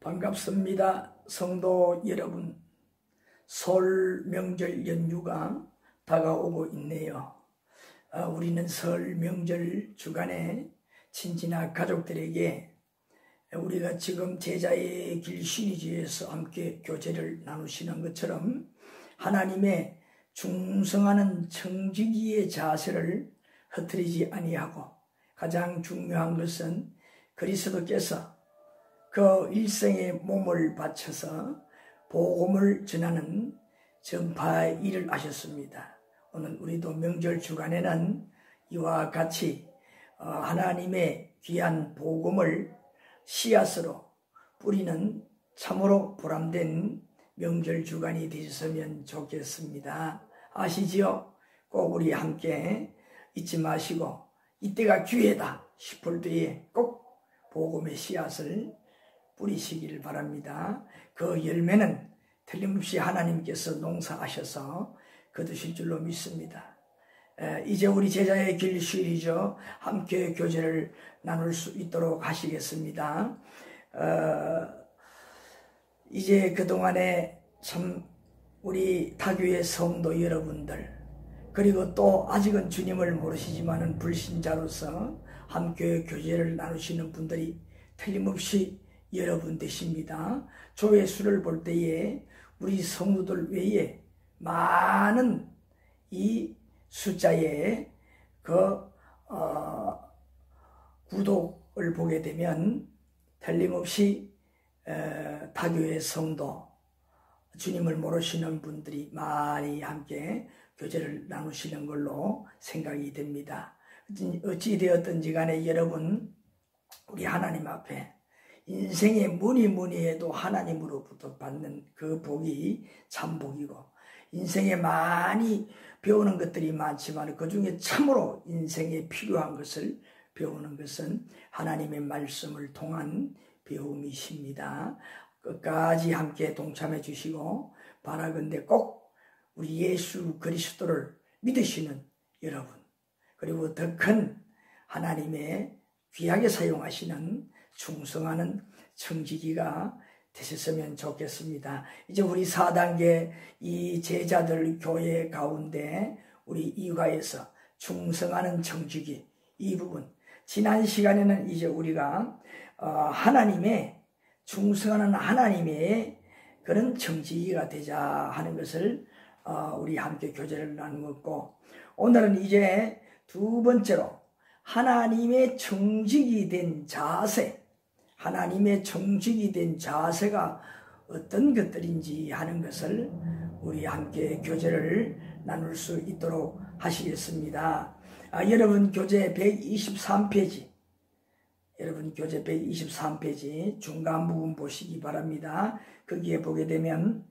반갑습니다. 성도 여러분, 설 명절 연휴가 다가오고 있네요. 우리는 설 명절 주간에 친지나 가족들에게 우리가 지금 제자의 길 시리즈에서 함께 교제를 나누시는 것처럼 하나님의 충성하는 청지기의 자세를 흐트리지 아니하고, 가장 중요한 것은 그리스도께서 그 일생의 몸을 바쳐서 복음을 전하는 전파의 일을 하셨습니다. 오늘 우리도 명절 주간에는 이와 같이 하나님의 귀한 복음을 씨앗으로 뿌리는 참으로 보람된 명절 주간이 되셨으면 좋겠습니다. 아시지요? 꼭 우리 함께 잊지 마시고 이때가 기회다 싶을 때에 꼭 복음의 씨앗을 뿌리시길 바랍니다. 그 열매는 틀림없이 하나님께서 농사하셔서 거두실 줄로 믿습니다. 이제 우리 제자의 길 시리즈 함께 교제를 나눌 수 있도록 하시겠습니다. 이제 그동안에 참 우리 타교의 성도 여러분들, 그리고 또 아직은 주님을 모르시지만은 불신자로서 함께 교제를 나누시는 분들이 틀림없이 여러분 되십니다. 조회수를 볼 때에 우리 성도들 외에 많은 이 숫자의 구독을 보게 되면 틀림없이 타교의 성도, 주님을 모르시는 분들이 많이 함께 교제를 나누시는 걸로 생각이 됩니다. 어찌 되었든지 간에 여러분, 우리 하나님 앞에 인생의 뭐니 해도 하나님으로부터 받는 그 복이 참 복이고, 인생에 많이 배우는 것들이 많지만 그 중에 참으로 인생에 필요한 것을 배우는 것은 하나님의 말씀을 통한 배움이십니다. 끝까지 함께 동참해 주시고, 바라건대 꼭 우리 예수 그리스도를 믿으시는 여러분, 그리고 더 큰 하나님의 귀하게 사용하시는 충성하는 청지기가 되셨으면 좋겠습니다. 이제 우리 4단계 이 제자들 교회 가운데 우리 이과에서 충성하는 청지기, 이 부분, 지난 시간에는 이제 우리가 하나님의 충성하는 하나님의 그런 청지기가 되자 하는 것을 우리 함께 교제를 나누었고, 오늘은 이제 두 번째로 하나님의 청지기 된 자세, 하나님의 청지기 된 자세가 어떤 것들인지 하는 것을 우리 함께 교제를 나눌 수 있도록 하시겠습니다. 여러분 교재 123페이지, 여러분 교재 123페이지 중간 부분 보시기 바랍니다. 거기에 보게 되면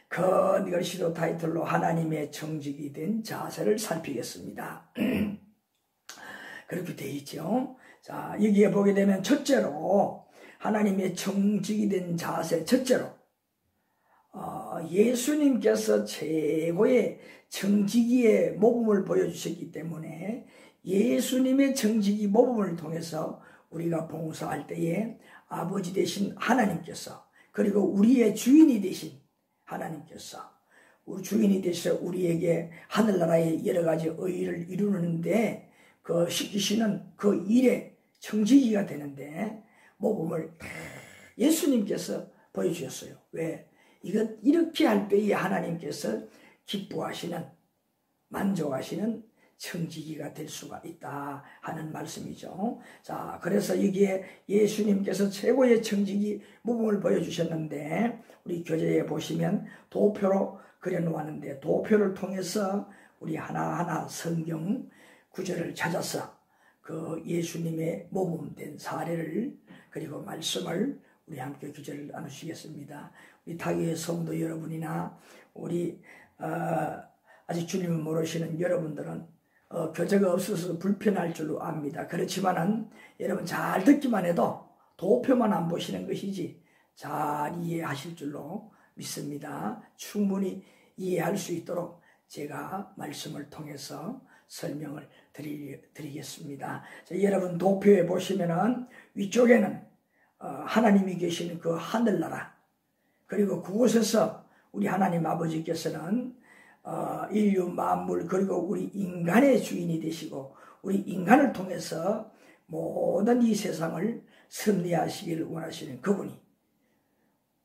큰 글씨로 타이틀로 하나님의 청지기 된 자세를 살피겠습니다. 그렇게 되어 있죠. 자, 여기에 보게 되면 첫째로 하나님의 청지기 된 자세, 첫째로 예수님께서 최고의 청지기의 모범을 보여주셨기 때문에 예수님의 청지기 모범을 통해서 우리가 봉사할 때에 아버지 되신 하나님께서, 그리고 우리의 주인이 되신 하나님께서, 우리 주인이 되셔 우리에게 하늘나라의 여러 가지 의의를 이루는데 그 시키시는 그 일에 청지기가 되는데 모범을 예수님께서 보여주셨어요. 왜? 이렇게 할 때에 하나님께서 기뻐하시는, 만족하시는 청지기가 될 수가 있다 하는 말씀이죠. 자, 그래서 여기에 예수님께서 최고의 청지기 모범을 보여주셨는데, 우리 교재에 보시면 도표로 그려놓았는데, 도표를 통해서 우리 하나하나 성경 구절을 찾아서 그 예수님의 모범된 사례를, 그리고 말씀을 우리 함께 교제를 나누시겠습니다. 우리 타교의 성도 여러분이나 우리 아직 주님을 모르시는 여러분들은 교재가 없어서 불편할 줄로 압니다. 그렇지만은 여러분 잘 듣기만 해도 도표만 안 보시는 것이지 잘 이해하실 줄로 믿습니다. 충분히 이해할 수 있도록 제가 말씀을 통해서 설명을 드리겠습니다. 자, 여러분 도표에 보시면은 위쪽에는 하나님이 계시는 그 하늘나라, 그리고 그곳에서 우리 하나님 아버지께서는 인류 만물 그리고 우리 인간의 주인이 되시고 우리 인간을 통해서 모든 이 세상을 섭리하시기를 원하시는 그분이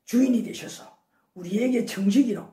주인이 되셔서 우리에게 정직이로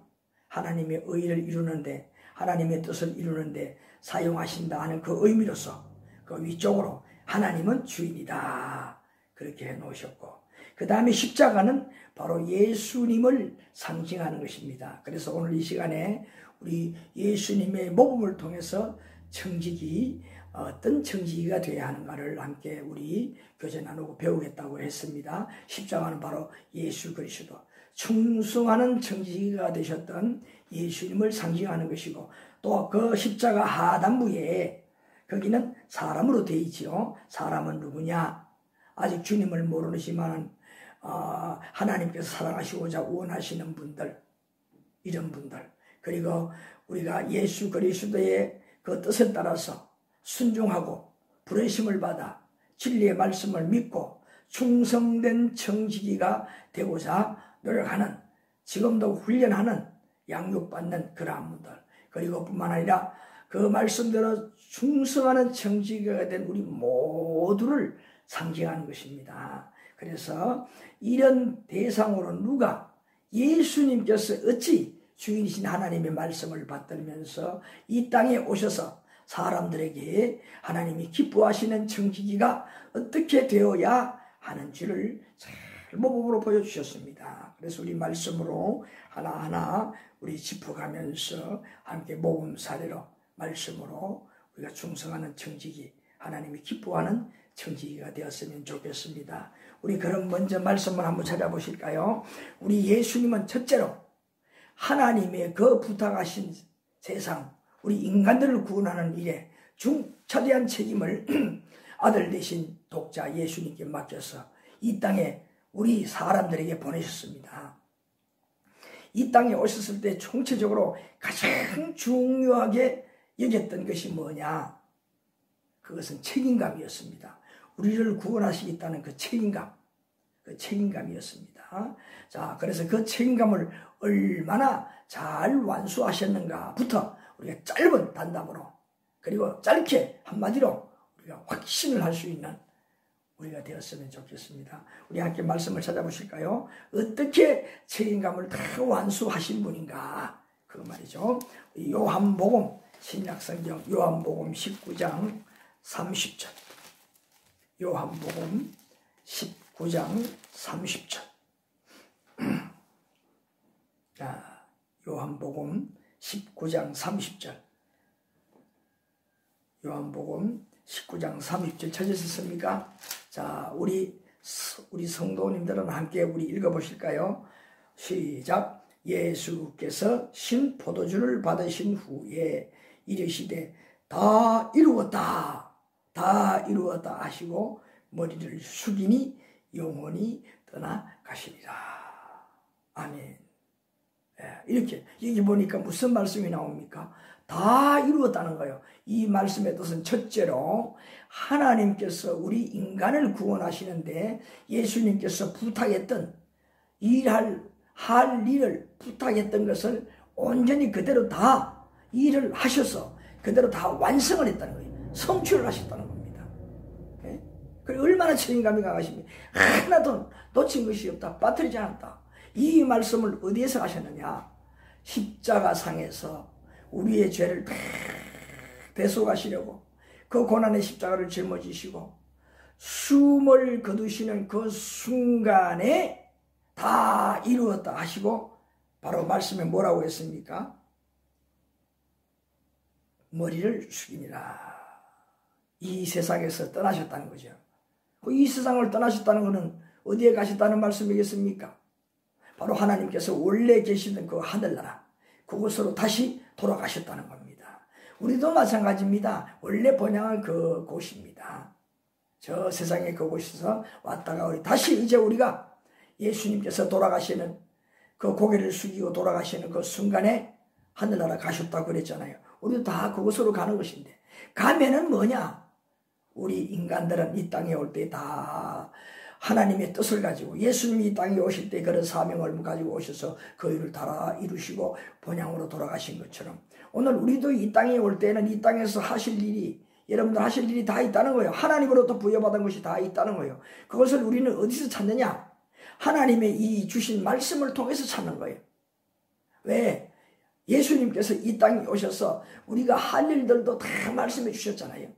하나님의 의를 이루는데, 하나님의 뜻을 이루는데 사용하신다 하는 그 의미로서 그 위쪽으로 하나님은 주인이다 그렇게 해놓으셨고, 그 다음에 십자가는 바로 예수님을 상징하는 것입니다. 그래서 오늘 이 시간에 우리 예수님의 모범을 통해서 청지기, 어떤 청지기가 되어야 하는가를 함께 우리 교제 나누고 배우겠다고 했습니다. 십자가는 바로 예수 그리스도, 충성하는 청지기가 되셨던 예수님을 상징하는 것이고, 또 그 십자가 하단부에 거기는 사람으로 되어 있지요. 사람은 누구냐? 아직 주님을 모르시지만 하나님께서 사랑하시고자 원하시는 분들, 이런 분들, 그리고 우리가 예수 그리스도의 그 뜻에 따라서 순종하고 부르심을 받아 진리의 말씀을 믿고 충성된 청지기가 되고자 노력하는, 지금도 훈련하는, 양육받는 그러한 분들, 그리고 뿐만 아니라 그 말씀대로 충성하는 청지기가 된 우리 모두를 상징하는 것입니다. 그래서 이런 대상으로 누가, 예수님께서 어찌 주인이신 하나님의 말씀을 받들면서 이 땅에 오셔서 사람들에게 하나님이 기뻐하시는 청지기가 어떻게 되어야 하는지를 잘 모범으로 보여주셨습니다. 그래서 우리 말씀으로 하나하나 우리 짚어가면서 함께 모범 사례로 말씀으로 우리가 충성하는 청지기, 하나님이 기뻐하는 청지기가 되었으면 좋겠습니다. 우리 그럼 먼저 말씀을 한번 찾아보실까요? 우리 예수님은 첫째로 하나님의 그 부탁하신 세상, 우리 인간들을 구원하는 일에 중차대한 책임을 아들 되신 독자 예수님께 맡겨서 이 땅에 우리 사람들에게 보내셨습니다. 이 땅에 오셨을 때 총체적으로 가장 중요하게 여겼던 것이 뭐냐? 그것은 책임감이었습니다. 우리를 구원하시겠다는 그 책임감이었습니다. 자, 그래서 그 책임감을 얼마나 잘 완수하셨는가부터 우리가 짧은 단답으로, 그리고 짧게 한마디로 우리가 확신을 할 수 있는 우리가 되었으면 좋겠습니다. 우리 함께 말씀을 찾아보실까요? 어떻게 책임감을 다 완수하신 분인가? 그 말이죠. 요한복음, 신약성경 요한복음 19장 30절. 요한복음 19장 30절. 자, 요한복음 19장 30절. 요한복음 19장 30절 찾으셨습니까? 자, 우리 성도님들은 함께 우리 읽어보실까요? 시작. 예수께서 신 포도주를 받으신 후에 이르시되 다 이루었다, 다 이루었다 하시고 머리를 숙이니 영혼이 떠나가시리라. 아멘. 이렇게 여기 보니까 무슨 말씀이 나옵니까? 다 이루었다는 거예요. 이 말씀의 뜻은 첫째로 하나님께서 우리 인간을 구원하시는데 예수님께서 부탁했던 할 일을 부탁했던 것을 온전히 그대로 다 일을 하셔서 그대로 다 완성을 했다는 거예요. 성취를 하셨다는 겁니다. 그리고 얼마나 책임감이 강하십니까? 하나도 놓친 것이 없다, 빠뜨리지 않았다. 이 말씀을 어디에서 하셨느냐? 십자가상에서 우리의 죄를 다 대속하시려고 그 고난의 십자가를 짊어지시고 숨을 거두시는 그 순간에 다 이루었다 하시고 바로 말씀에 뭐라고 했습니까? 머리를 숙이니라. 이 세상에서 떠나셨다는 거죠. 이 세상을 떠나셨다는 것은 어디에 가셨다는 말씀이겠습니까? 바로 하나님께서 원래 계시던 그 하늘나라, 그곳으로 다시 돌아가셨다는 겁니다. 우리도 마찬가지입니다. 원래 본향은 그 곳입니다. 저 세상의 그곳에서 왔다가 우리 다시 이제 우리가 예수님께서 돌아가시는 그 고개를 숙이고 돌아가시는 그 순간에 하늘나라 가셨다고 그랬잖아요. 우리도 다 그곳으로 가는 것인데, 가면은 뭐냐? 우리 인간들은 이 땅에 올 때 다 하나님의 뜻을 가지고 예수님이 이 땅에 오실 때 그런 사명을 가지고 오셔서 그 일을 다 이루시고 본향으로 돌아가신 것처럼 오늘 우리도 이 땅에 올 때는 이 땅에서 하실 일이 여러분들 하실 일이 다 있다는 거예요. 하나님으로부터 부여받은 것이 다 있다는 거예요. 그것을 우리는 어디서 찾느냐? 하나님의 이 주신 말씀을 통해서 찾는 거예요. 왜? 예수님께서 이 땅에 오셔서 우리가 할 일들도 다 말씀해 주셨잖아요.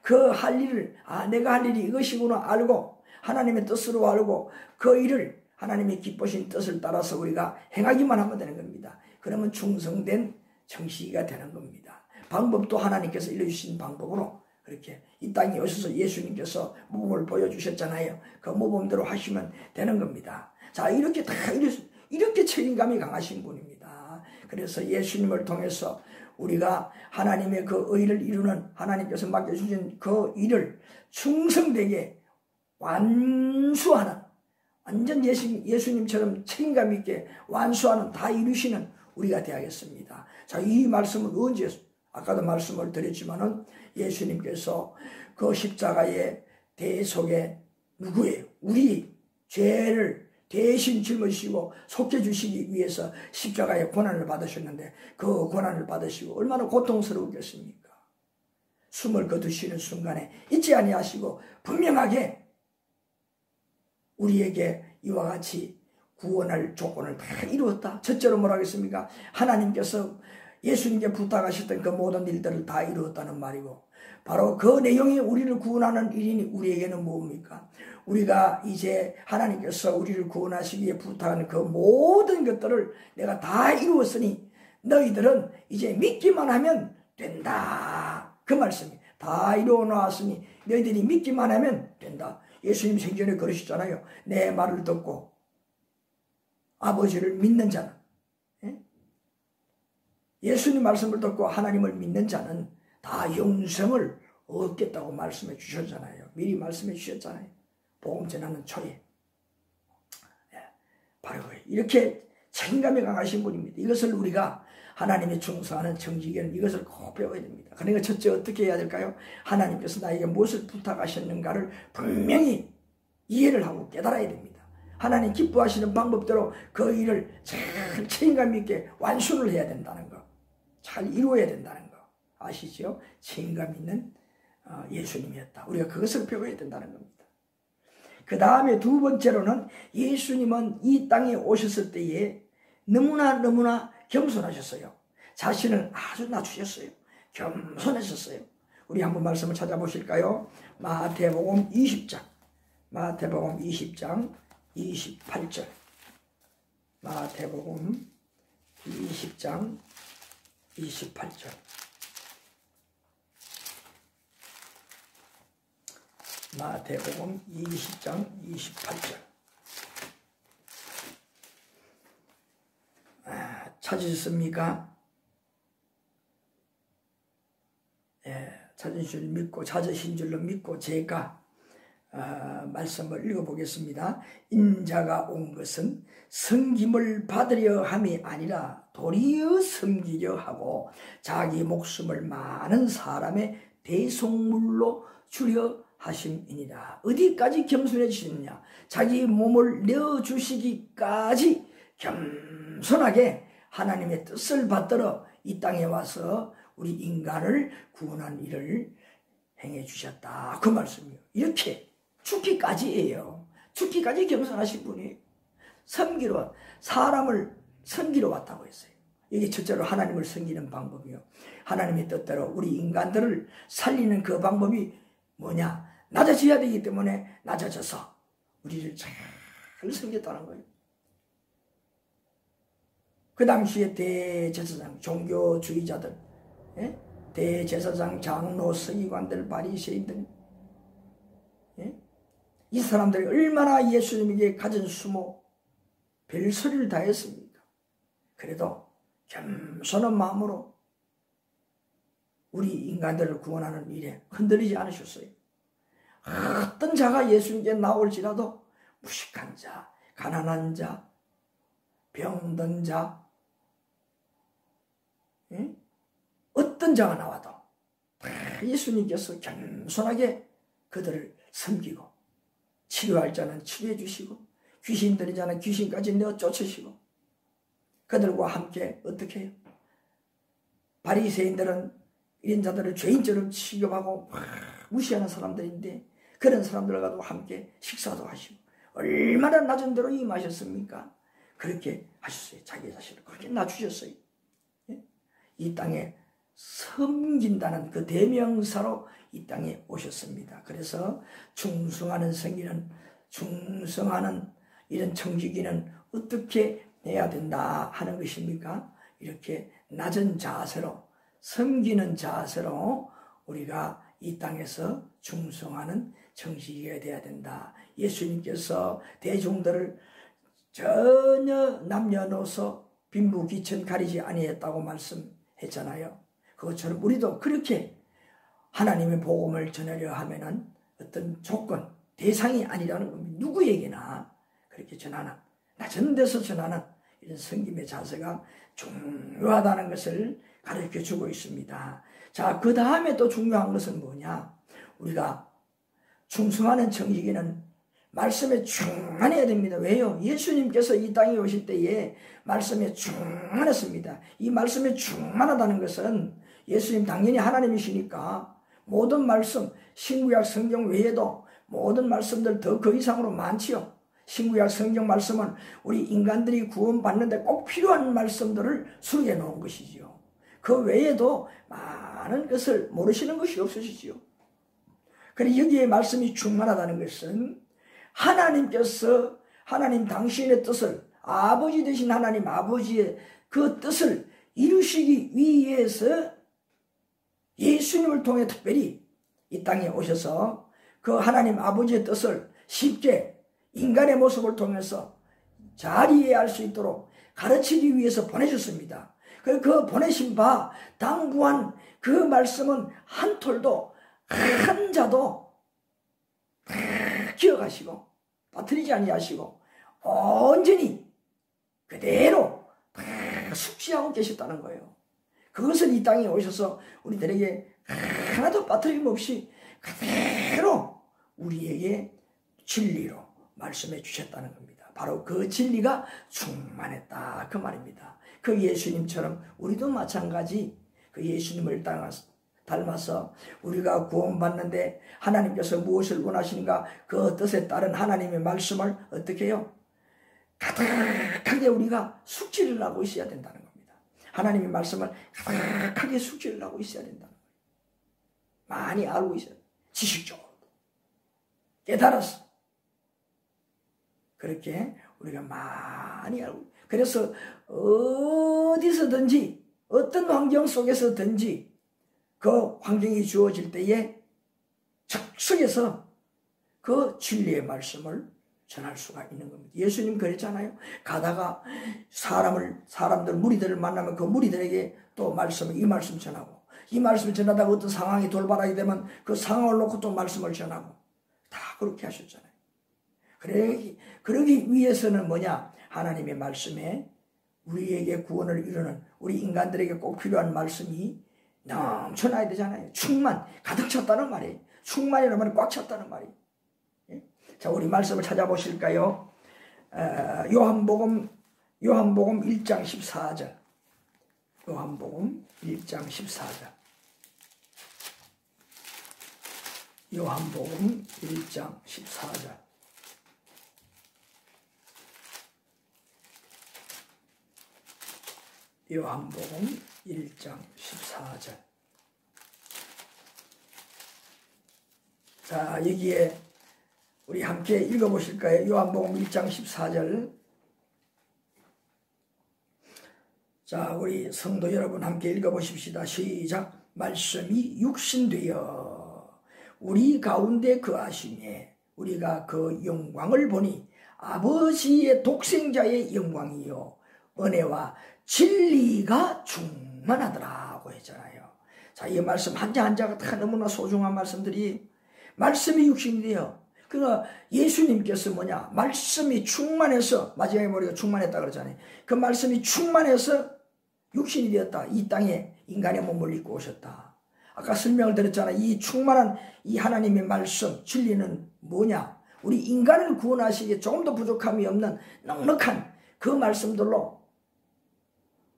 그 할 일을 내가 할 일이 이것이구나 알고 하나님의 뜻으로 알고 그 일을 하나님의 기쁘신 뜻을 따라서 우리가 행하기만 하면 되는 겁니다. 그러면 충성된 청지기가 되는 겁니다. 방법도 하나님께서 일러주신 방법으로 그렇게 이 땅에 오셔서 예수님께서 모범을 보여주셨잖아요. 그 모범대로 하시면 되는 겁니다. 자, 이렇게 다 이렇게 책임감이 강하신 분입니다. 그래서 예수님을 통해서 우리가 하나님의 그 의를 이루는 하나님께서 맡겨주신 그 일을 충성되게 완수하는 완전 예수님처럼 책임감 있게 완수하는 다 이루시는 우리가 되어야겠습니다. 자, 이 말씀은 언제 아까도 말씀을 드렸지만은 예수님께서 그 십자가의 대속에 누구예요? 우리 죄를 대신 짊으시고 속해주시기 위해서 십자가의 고난을 받으셨는데 그 고난을 받으시고 얼마나 고통스러웠겠습니까? 숨을 거두시는 순간에 잊지 아니하시고 분명하게 우리에게 이와 같이 구원할 조건을 다 이루었다. 첫째로 뭐라 하겠습니까? 하나님께서 예수님께 부탁하셨던 그 모든 일들을 다 이루었다는 말이고 바로 그 내용이 우리를 구원하는 일이니 우리에게는 뭡니까? 우리가 이제 하나님께서 우리를 구원하시기에 부탁하는 그 모든 것들을 내가 다 이루었으니 너희들은 이제 믿기만 하면 된다. 그 말씀이 다 이루어 놓았으니 너희들이 믿기만 하면 된다. 예수님 생전에 그러시잖아요. 내 말을 듣고 아버지를 믿는 자는 예수님 말씀을 듣고 하나님을 믿는 자는 다 영생을 얻겠다고 말씀해 주셨잖아요. 미리 말씀해 주셨잖아요. 복음 전하는 초에. 바로 이렇게 책임감이 강하신 분입니다. 이것을 우리가 하나님의 충성하는 청지기는 이것을 꼭 배워야 됩니다. 그러니까 첫째 어떻게 해야 될까요? 하나님께서 나에게 무엇을 부탁하셨는가를 분명히 이해를 하고 깨달아야 됩니다. 하나님 기뻐하시는 방법대로 그 일을 잘 책임감 있게 완수를 해야 된다는 거. 잘 이루어야 된다는 거. 아시죠? 책임감 있는 예수님이었다. 우리가 그것을 배워야 된다는 겁니다. 그 다음에 두 번째로는 예수님은 이 땅에 오셨을 때에 너무나 겸손하셨어요. 자신을 아주 낮추셨어요. 겸손하셨어요. 우리 한번 말씀을 찾아보실까요? 마태복음 20장 28절 마태복음 20장 28절 마태복음 20장 28절 찾으셨습니까? 찾으신 줄로 믿고 제가 말씀을 읽어보겠습니다. 인자가 온 것은 섬김을 받으려 함이 아니라 도리어 섬기려 하고 자기 목숨을 많은 사람의 대속물로 주려 하심이니라. 어디까지 겸손해지느냐? 자기 몸을 내어주시기까지 겸손하게 하나님의 뜻을 받들어 이 땅에 와서 우리 인간을 구원한 일을 행해 주셨다. 그 말씀이에요. 이렇게 죽기까지예요. 죽기까지 겸손하신 분이 사람을 섬기러 왔다고 했어요. 이게 첫째로 하나님을 섬기는 방법이요. 하나님의 뜻대로 우리 인간들을 살리는 그 방법이 뭐냐? 낮아져야 되기 때문에 낮아져서 우리를 잘 섬겼다는 거예요. 그 당시에 대제사장, 종교주의자들, 대제사장, 장로, 서기관들, 바리새인들, 이 사람들이 얼마나 예수님에게 가진 수모, 별소리를 다 했습니까? 그래도 겸손한 마음으로 우리 인간들을 구원하는 일에 흔들리지 않으셨어요. 어떤 자가 예수님께 나올지라도 무식한 자, 가난한 자, 병든 자, 어떤 자가 나와도 예수님께서 겸손하게 그들을 섬기고 치료할 자는 치료해 주시고 귀신 들린 자는 귀신까지 내어 쫓으시고 그들과 함께 어떻게 해요? 바리새인들은 이런 자들을 죄인처럼 취급하고 무시하는 사람들인데 그런 사람들과도 함께 식사도 하시고 얼마나 낮은 데로 임하셨습니까? 그렇게 하셨어요. 자기 자신을 그렇게 낮추셨어요. 이 땅에 섬긴다는 그 대명사로 이 땅에 오셨습니다. 그래서 충성하는 성기는 충성하는 이런 청지기는 어떻게 해야 된다 하는 것입니까? 이렇게 낮은 자세로 섬기는 자세로 우리가 이 땅에서 충성하는 청지기가 되어야 된다. 예수님께서 대중들을 전혀 남녀노소 빈부귀천 가리지 아니했다고 말씀했잖아요. 그것처럼 우리도 그렇게 하나님의 복음을 전하려 하면은 어떤 조건, 대상이 아니라는 겁니다. 누구에게나 그렇게 전하는, 낮은 데서 전하는 이런 섬김의 자세가 중요하다는 것을 가르쳐 주고 있습니다. 자, 그 다음에 또 중요한 것은 뭐냐? 우리가 충성하는 청지기는 말씀에 충만해야 됩니다. 왜요? 예수님께서 이 땅에 오실 때에 말씀에 충만했습니다. 이 말씀에 충만하다는 것은 예수님 당연히 하나님이시니까 모든 말씀, 신구약 성경 외에도 모든 말씀들 더 그 이상으로 많지요. 신구약 성경 말씀은 우리 인간들이 구원받는데 꼭 필요한 말씀들을 수록해 놓은 것이지요. 그 외에도 많은 것을 모르시는 것이 없으시지요. 그래서 여기에 말씀이 충만하다는 것은 하나님께서 하나님 당신의 뜻을 아버지 되신 하나님 아버지의 그 뜻을 이루시기 위해서 예수님을 통해 특별히 이 땅에 오셔서 그 하나님 아버지의 뜻을 쉽게 인간의 모습을 통해서 잘 이해할 수 있도록 가르치기 위해서 보내셨습니다. 그 보내신 바 당부한 그 말씀은 한 톨도 한 자도 기억하시고 빠뜨리지 아니하시고 온전히 그대로 숙지하고 계셨다는 거예요. 그것을 이 땅에 오셔서 우리들에게 하나도 빠뜨림 없이 그대로 우리에게 진리로 말씀해 주셨다는 겁니다. 바로 그 진리가 충만했다 그 말입니다. 그 예수님처럼 우리도 마찬가지 그 예수님을 닮아서 우리가 구원받는데 하나님께서 무엇을 원하시는가 그 뜻에 따른 하나님의 말씀을 어떻게 해요? 가득하게 우리가 숙지를 하고 있어야 된다는 겁니다. 하나님의 말씀을 가득하게 숙지를 하고 있어야 된다는 거예요. 많이 알고 있어요. 지식적으로 깨달아서 그렇게 우리가 많이 알고, 그래서 어디서든지 어떤 환경 속에서든지 그 환경이 주어질 때에 적석에서 그 진리의 말씀을 전할 수가 있는 겁니다. 예수님 그랬잖아요. 가다가 사람들 무리들을 만나면 그 무리들에게 또 이 말씀 전하고, 이 말씀을 전하다가 어떤 상황이 돌발하게 되면 그 상황을 놓고 또 말씀을 전하고, 다 그렇게 하셨잖아요. 그러기 위해서는 뭐냐? 하나님의 말씀에 우리에게 구원을 이루는 우리 인간들에게 꼭 필요한 말씀이 넘쳐나야 되잖아요. 충만, 가득 찼다는 말이에요. 충만이라는 말은 꽉 찼다는 말이에요. 예? 자, 우리 말씀을 찾아보실까요? 요한복음 1장 14절. 요한복음 1장 14절. 요한복음 1장 14절. 요한복음 1장 14절. 자, 여기에 우리 함께 읽어보실까요? 요한복음 1장 14절. 자, 우리 성도 여러분 함께 읽어보십시다. 시작. 말씀이 육신되어 우리 가운데 거하시매 우리가 그 영광을 보니 아버지의 독생자의 영광이요 은혜와 진리가 충만하더라고 했잖아요. 자, 이 말씀 한자 한자가 다 너무나 소중한 말씀들이 말씀이 육신이 돼요. 그러니까 예수님께서 뭐냐? 말씀이 충만해서 마지막에 우리가 충만했다 그러잖아요. 그 말씀이 충만해서 육신이 되었다. 이 땅에 인간의 몸을 입고 오셨다. 아까 설명을 드렸잖아요. 이 충만한 이 하나님의 말씀 진리는 뭐냐? 우리 인간을 구원하시기에 조금 더 부족함이 없는 넉넉한 그 말씀들로,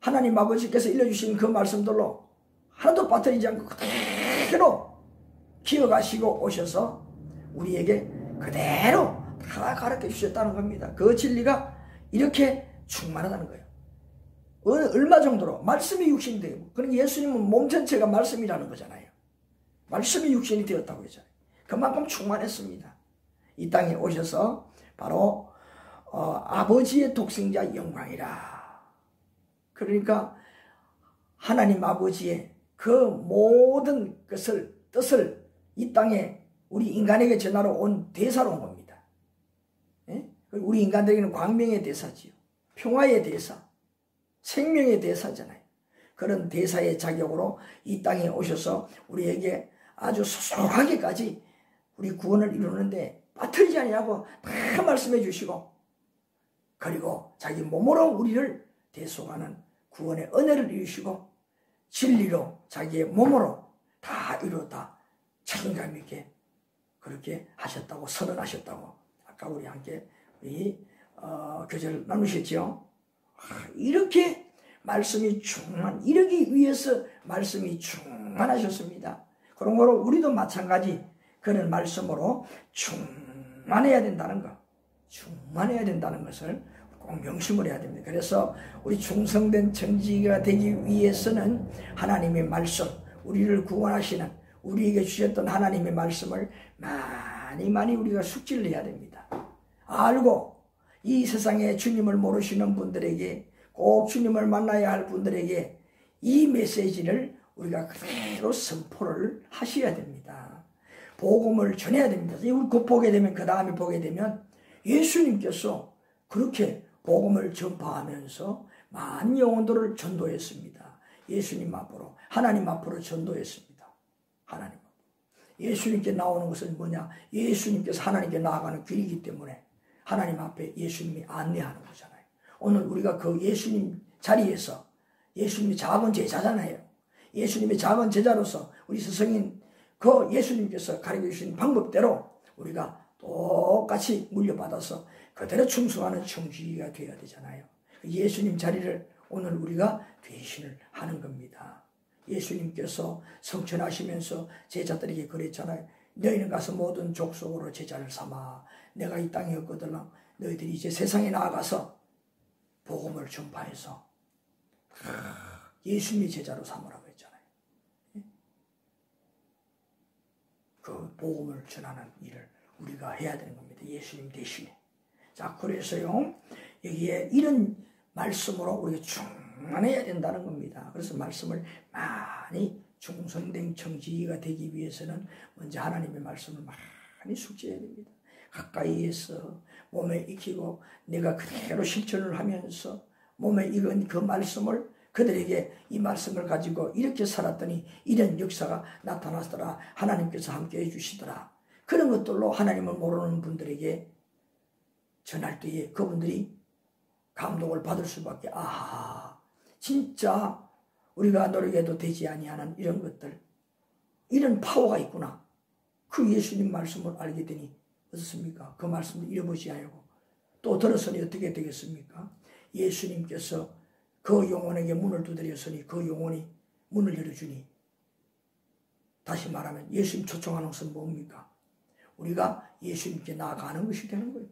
하나님 아버지께서 일러주신 그 말씀들로 하나도 빠뜨리지 않고 그대로 기억하시고 오셔서 우리에게 그대로 다 가르쳐 주셨다는 겁니다. 그 진리가 이렇게 충만하다는 거예요. 얼마 정도로? 말씀이 육신이 되고, 그러니까 예수님은 몸 전체가 말씀이라는 거잖아요. 말씀이 육신이 되었다고 했잖아요. 그만큼 충만했습니다. 이 땅에 오셔서 바로 아버지의 독생자 영광이라. 그러니까 하나님 아버지의 그 모든 뜻을 이 땅에 우리 인간에게 전하러 온 대사로 온 겁니다. 예? 우리 인간들에게는 광명의 대사지요. 평화의 대사, 생명의 대사잖아요. 그런 대사의 자격으로 이 땅에 오셔서 우리에게 아주 소소하게까지 우리 구원을 이루는데 빠뜨리지 아니하고 다 말씀해 주시고, 그리고 자기 몸으로 우리를 대속하는 구원의 은혜를 이루시고, 진리로 자기의 몸으로 다 이루었다 책임감 있게 그렇게 하셨다고 선언하셨다고 아까 우리 함께 교제를 나누셨죠. 이렇게 말씀이 이러기 위해서 말씀이 충만하셨습니다. 그런 거로 우리도 마찬가지 그런 말씀으로 충만해야 된다는 것, 충만해야 된다는 것을 꼭 명심을 해야 됩니다. 그래서 우리 충성된 청지기가 되기 위해서는 하나님의 말씀, 우리를 구원하시는 우리에게 주셨던 하나님의 말씀을 많이 우리가 숙지를 해야 됩니다. 알고 이 세상에 주님을 모르시는 분들에게, 꼭 주님을 만나야 할 분들에게 이 메시지를 우리가 그대로 선포를 하셔야 됩니다. 복음을 전해야 됩니다. 우리 곧 보게 되면, 그 다음에 보게 되면 예수님께서 그렇게 복음을 전파하면서 많은 영혼들을 전도했습니다. 예수님 앞으로, 하나님 앞으로 전도했습니다. 하나님 앞으로. 예수님께 나오는 것은 뭐냐? 예수님께서 하나님께 나아가는 길이기 때문에 하나님 앞에 예수님이 안내하는 거잖아요. 오늘 우리가 그 예수님 자리에서 예수님이 작은 제자잖아요. 예수님의 작은 제자로서 우리 스승인 그 예수님께서 가르쳐 주신 방법대로 우리가 똑같이 물려받아서 그대로 충성하는 청지기가 되어야 되잖아요. 예수님 자리를 오늘 우리가 대신을 하는 겁니다. 예수님께서 성천하시면서 제자들에게 그랬잖아요. 너희는 가서 모든 족속으로 제자를 삼아. 내가 이 땅에 없거들랑 너희들이 이제 세상에 나아가서 복음을 전파해서 예수님의 제자로 삼으라고 했잖아요. 그 복음을 전하는 일을 우리가 해야 되는 겁니다. 예수님 대신에. 자, 그래서요, 여기에 이런 말씀으로 우리가 충만해야 된다는 겁니다. 그래서 말씀을 많이 충성된 청지기가 되기 위해서는 먼저 하나님의 말씀을 많이 숙지해야 됩니다. 가까이에서 몸에 익히고 내가 그대로 실천을 하면서 몸에 익은 그 말씀을 그들에게 이 말씀을 가지고 이렇게 살았더니 이런 역사가 나타났더라. 하나님께서 함께 해주시더라. 그런 것들로 하나님을 모르는 분들에게 전할 때에 그분들이 감동을 받을 수밖에. 아하, 진짜 우리가 노력해도 되지 아니하는 이런 것들, 이런 파워가 있구나. 그 예수님 말씀을 알게 되니 어떻습니까? 그 말씀을 잃어보지 않고 또 들었으니 어떻게 되겠습니까? 예수님께서 그 영혼에게 문을 두드렸으니 그 영혼이 문을 열어주니, 다시 말하면 예수님 초청하는 것은 뭡니까? 우리가 예수님께 나아가는 것이 되는 거예요.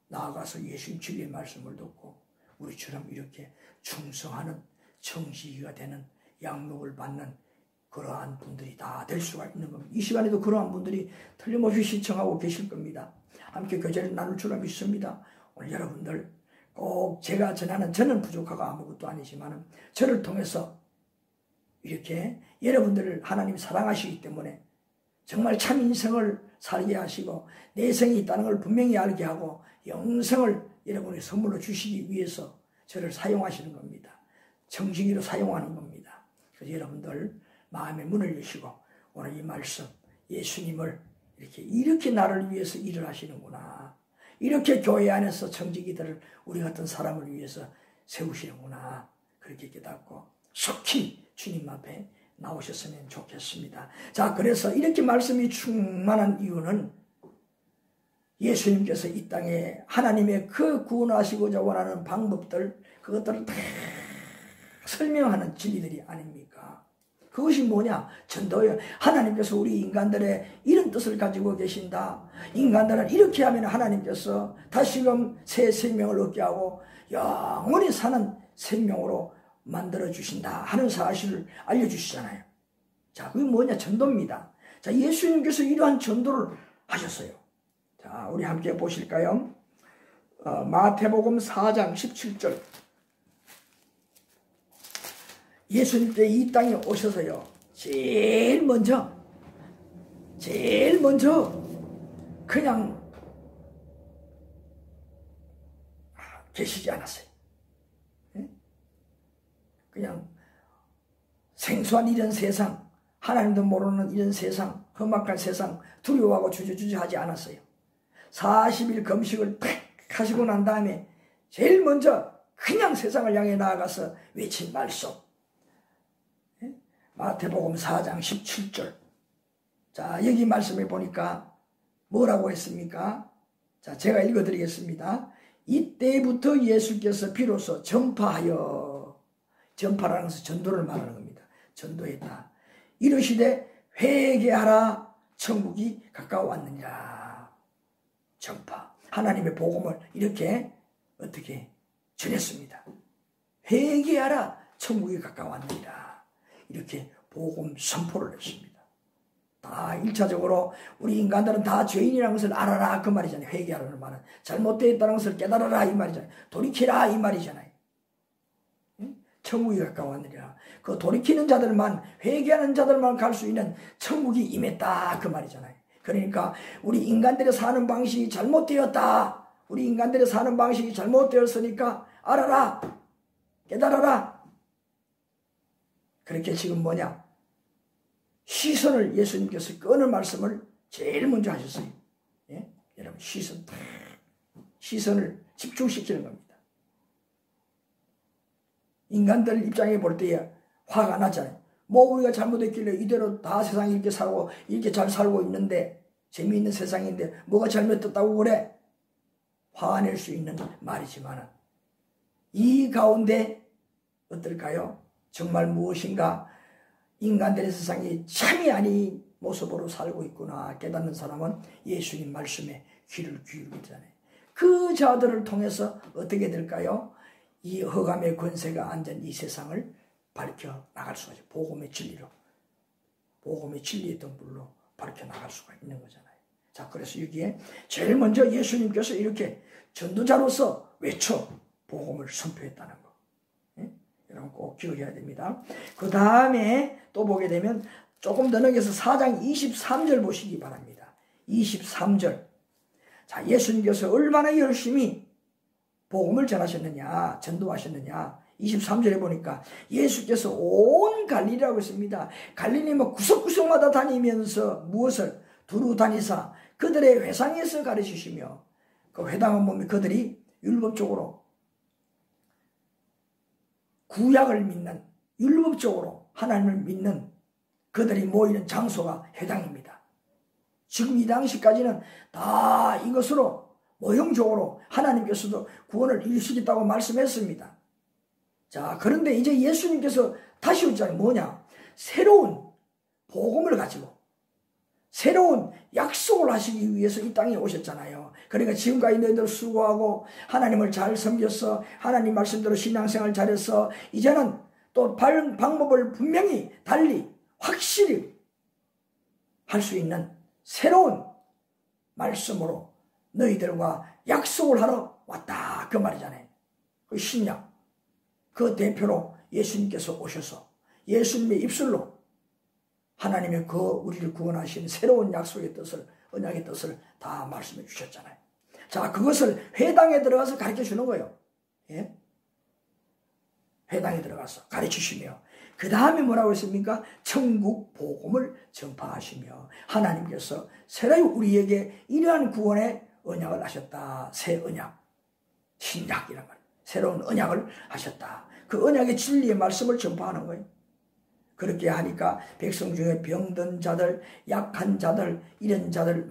나아가서 예수님 진리의 말씀을 듣고 우리처럼 이렇게 충성하는 청지기가 되는, 양육을 받는 그러한 분들이 다 될 수가 있는 겁니다. 이 시간에도 그러한 분들이 틀림없이 시청하고 계실 겁니다. 함께 교제를 나눌 줄로 믿습니다. 오늘 여러분들 꼭 제가 전하는, 저는 부족하고 아무것도 아니지만 저를 통해서 이렇게 여러분들을 하나님 사랑하시기 때문에 정말 참 인생을 살게 하시고 내생이 있다는 걸 분명히 알게 하고 영생을 여러분의 선물로 주시기 위해서 저를 사용하시는 겁니다. 청지기로 사용하는 겁니다. 그래서 여러분들 마음의 문을 여시고 오늘 이 말씀, 예수님을 이렇게 나를 위해서 일을 하시는구나. 이렇게 교회 안에서 청지기들을, 우리 같은 사람을 위해서 세우시는구나. 그렇게 깨닫고 속히 주님 앞에 나오셨으면 좋겠습니다. 자, 그래서 이렇게 말씀이 충만한 이유는 예수님께서 이 땅에 하나님의 그 구원하시고자 원하는 방법들, 그것들을 다 설명하는 진리들이 아닙니까? 그것이 뭐냐? 전도예요. 하나님께서 우리 인간들의 이런 뜻을 가지고 계신다. 인간들은 이렇게 하면 하나님께서 다시금 새 생명을 얻게 하고 영원히 사는 생명으로 만들어주신다 하는 사실을 알려주시잖아요. 자, 그게 뭐냐? 전도입니다. 자, 예수님께서 이러한 전도를 하셨어요. 자, 우리 함께 보실까요? 마태복음 4장 17절. 예수님께 이 땅에 오셔서요, 제일 먼저 그냥 계시지 않았어요. 그냥 생소한 이런 세상, 하나님도 모르는 이런 세상, 험악한 세상 두려워하고 주저주저 하지 않았어요. 40일 금식을 딱 하시고 난 다음에 제일 먼저 그냥 세상을 향해 나아가서 외친 말씀. 마태복음 4장 17절. 자, 여기 말씀에 보니까 뭐라고 했습니까? 자, 제가 읽어드리겠습니다. 이때부터 예수께서 비로소 전파하여, 전파라는 것은 전도를 말하는 겁니다. 전도했다. 이르시되 회개하라, 천국이 가까워왔느니라. 전파. 하나님의 복음을 이렇게 어떻게 전했습니다. 회개하라, 천국이 가까워왔느니라. 이렇게 복음 선포를 했습니다. 다 1차적으로 우리 인간들은 다 죄인이라는 것을 알아라 그 말이잖아요. 회개하라는 말은 잘못되었다는 것을 깨달아라 이 말이잖아요. 돌이키라 이 말이잖아요. 천국이 가까웠느니라. 그 돌이키는 자들만, 회개하는 자들만 갈 수 있는 천국이 임했다 그 말이잖아요. 그러니까 우리 인간들의 사는 방식이 잘못되었다. 우리 인간들의 사는 방식이 잘못되었으니까 알아라, 깨달아라. 그렇게 지금 뭐냐? 시선을 예수님께서 끄는 말씀을 제일 먼저 하셨어요. 예? 여러분, 시선을 집중시키는 겁니다. 인간들 입장에 볼 때에 화가 나잖아요. 뭐 우리가 잘못했길래 이대로 다 세상이 이렇게 살고 이렇게 잘 살고 있는데, 재미있는 세상인데 뭐가 잘못됐다고 그래? 화낼 수 있는 말이지만 이 가운데 어떨까요? 정말 무엇인가 인간들의 세상이 참이 아닌 모습으로 살고 있구나 깨닫는 사람은 예수님 말씀에 귀를 기울이게 되잖아요. 그 자들을 통해서 어떻게 될까요? 이 흑암의 권세가 앉은 이 세상을 밝혀 나갈 수가 있어요. 복음의 진리로, 복음의 진리의 등불로 밝혀 나갈 수가 있는 거잖아요. 자, 그래서 여기에 제일 먼저 예수님께서 이렇게 전도자로서 외쳐 복음을 선포했다는 거. 여러분 꼭 기억해야 됩니다. 그 다음에 또 보게 되면 조금 더 넘겨서 4장 23절 보시기 바랍니다. 23절. 자, 예수님께서 얼마나 열심히 복음을 전하셨느냐, 전도하셨느냐. 23절에 보니까 예수께서 온 갈릴리라고 했습니다. 갈릴리 뭐 구석구석마다 다니면서 무엇을 두루 다니사 그들의 회당에서 가르치시며, 그 회당은 보면 그들이 율법적으로 구약을 믿는, 율법적으로 하나님을 믿는 그들이 모이는 장소가 회당입니다. 지금 이 당시까지는 다 이것으로 모형적으로 하나님께서도 구원을 이루시겠다고 말씀했습니다. 자, 그런데 이제 예수님께서 다시 오잖아요. 뭐냐? 새로운 복음을 가지고 새로운 약속을 하시기 위해서 이 땅에 오셨잖아요. 그러니까 지금까지 너희들 수고하고 하나님을 잘 섬겼어, 하나님 말씀대로 신앙생활 잘했어, 이제는 또 방법을 분명히 달리 확실히 할 수 있는 새로운 말씀으로 너희들과 약속을 하러 왔다 그 말이잖아요. 그 신약, 그 대표로 예수님께서 오셔서 예수님의 입술로 하나님의 그 우리를 구원하신 새로운 약속의 뜻을, 언약의 뜻을 다 말씀해 주셨잖아요. 자, 그것을 회당에 들어가서 가르쳐 주는 거예요. 예? 회당에 들어가서 가르치시며, 그 다음에 뭐라고 했습니까? 천국 복음을 전파하시며, 하나님께서 새로 우리에게 이러한 구원의 언약을 하셨다. 새 언약, 신약이란 말이에요. 새로운 언약을 하셨다. 그 언약의 진리의 말씀을 전파하는 거예요. 그렇게 하니까 백성 중에 병든 자들, 약한 자들, 이런 자들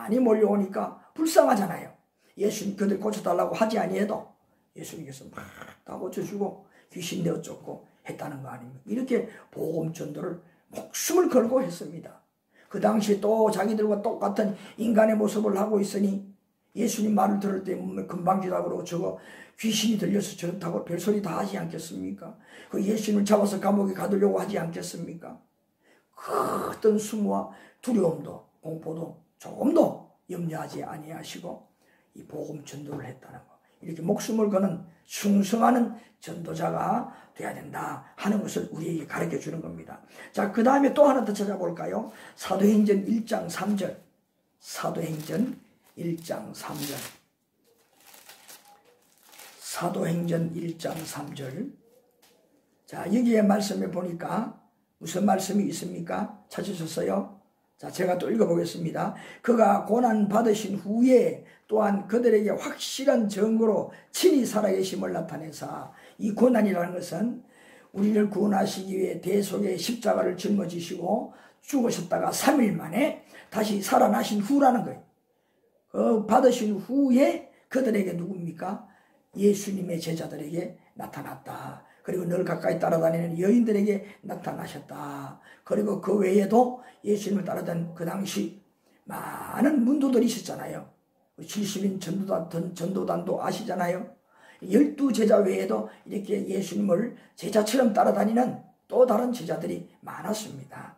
많이 몰려오니까 불쌍하잖아요. 예수님 그들 고쳐달라고 하지 아니해도 예수님께서 막 다 고쳐주고 귀신도 어쩌고 했다는 거 아닙니까? 이렇게 복음 전도를 목숨을 걸고 했습니다. 그 당시에 또 자기들과 똑같은 인간의 모습을 하고 있으니 예수님 말을 들을 때 금방지다고 저거 귀신이 들려서 저렇다고 별소리 다 하지 않겠습니까? 그 예수님을 잡아서 감옥에 가두려고 하지 않겠습니까? 그 어떤 수모와 두려움도 공포도 조금도 염려하지 아니하시고 이 복음 전도를 했다는 거. 이렇게 목숨을 거는 충성하는 전도자가 돼야 된다 하는 것을 우리에게 가르쳐 주는 겁니다. 자, 그 다음에 또 하나 더 찾아볼까요? 사도행전 1장 3절. 사도행전 1장 3절. 사도행전 1장 3절. 자, 여기에 말씀에 보니까 무슨 말씀이 있습니까? 찾으셨어요? 자, 제가 또 읽어보겠습니다. 그가 고난 받으신 후에 또한 그들에게 확실한 증거로 친히 살아계심을 나타내사, 이 고난이라는 것은 우리를 구원하시기 위해 대속의 십자가를 짊어지시고 죽으셨다가 3일 만에 다시 살아나신 후라는 거예요. 받으신 후에 그들에게 누굽니까? 예수님의 제자들에게 나타났다. 그리고 늘 가까이 따라다니는 여인들에게 나타나셨다. 그리고 그 외에도 예수님을 따르던 그 당시 많은 문도들이 있었잖아요. 70인 전도단도 아시잖아요. 12제자 외에도 이렇게 예수님을 제자처럼 따라다니는 또 다른 제자들이 많았습니다.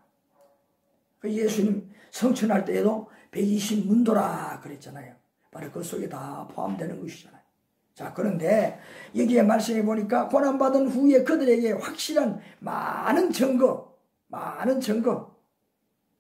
그 예수님 성천할 때에도 120문도라 그랬잖아요. 바로 그 속에 다 포함되는 것이잖아요. 자, 그런데 여기에 말씀해 보니까 고난받은 후에 그들에게 확실한 많은 증거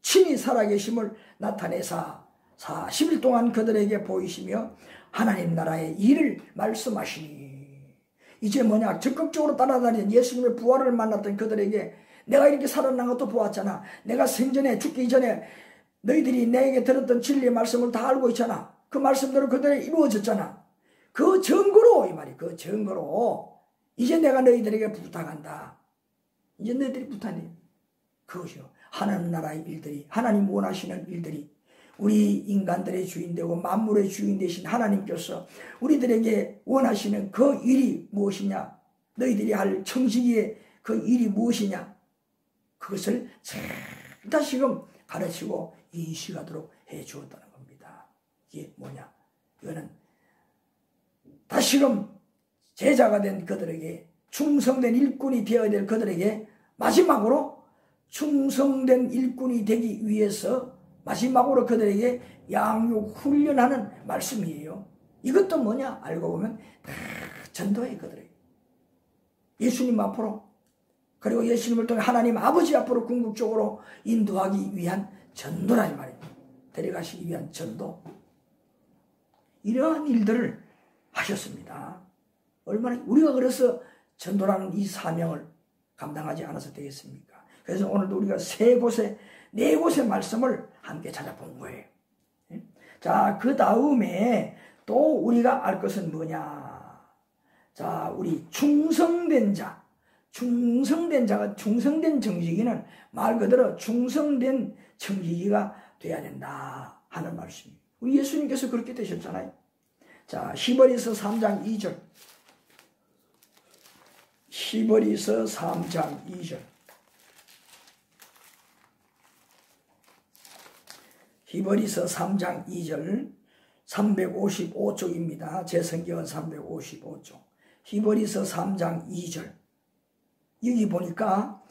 친히 살아계심을 나타내사 40일 동안 그들에게 보이시며 하나님 나라의 일을 말씀하시니, 이제 뭐냐, 적극적으로 따라다니는 예수님의 부활을 만났던 그들에게 내가 이렇게 살아난 것도 보았잖아. 내가 생전에 죽기 전에 너희들이 내게 들었던 진리의 말씀을 다 알고 있잖아. 그 말씀대로 그들에게 이루어졌잖아. 그 증거로, 이 말이 그 증거로 이제 내가 너희들에게 부탁한다. 이제 너희들이 부탁해. 그것이요. 하나님 나라의 일들이, 하나님 원하시는 일들이, 우리 인간들의 주인 되고 만물의 주인 되신 하나님께서 우리들에게 원하시는 그 일이 무엇이냐? 너희들이 할 청지기의 그 일이 무엇이냐? 그것을 다시금 가르치고 인식하도록 해 주었다는 겁니다. 이게 뭐냐? 이거는 다시금 제자가 된 그들에게, 충성된 일꾼이 되어야 될 그들에게 마지막으로 충성된 일꾼이 되기 위해서 마지막으로 그들에게 양육 훈련하는 말씀이에요. 이것도 뭐냐? 알고 보면 전도해. 그들에게 예수님 앞으로, 그리고 예수님을 통해 하나님 아버지 앞으로 궁극적으로 인도하기 위한 전도라는 말입니다. 데려가시기 위한 전도. 이러한 일들을 하셨습니다. 얼마나 우리가 그래서 전도라는 이 사명을 감당하지 않아서 되겠습니까? 그래서 오늘도 우리가 네 곳의 말씀을 함께 찾아본 거예요. 자, 그 다음에 또 우리가 알 것은 뭐냐? 자, 우리 충성된 자가, 충성된 정직이는 말 그대로 충성된 정직이가 돼야 된다 하는 말씀이에요. 우리 예수님께서 그렇게 되셨잖아요. 자, 히브리서 3장 2절. 히브리서 3장 2절. 히브리서 3장 2절 355쪽입니다. 제 성경은 355쪽. 히브리서 3장 2절. 여기 보니까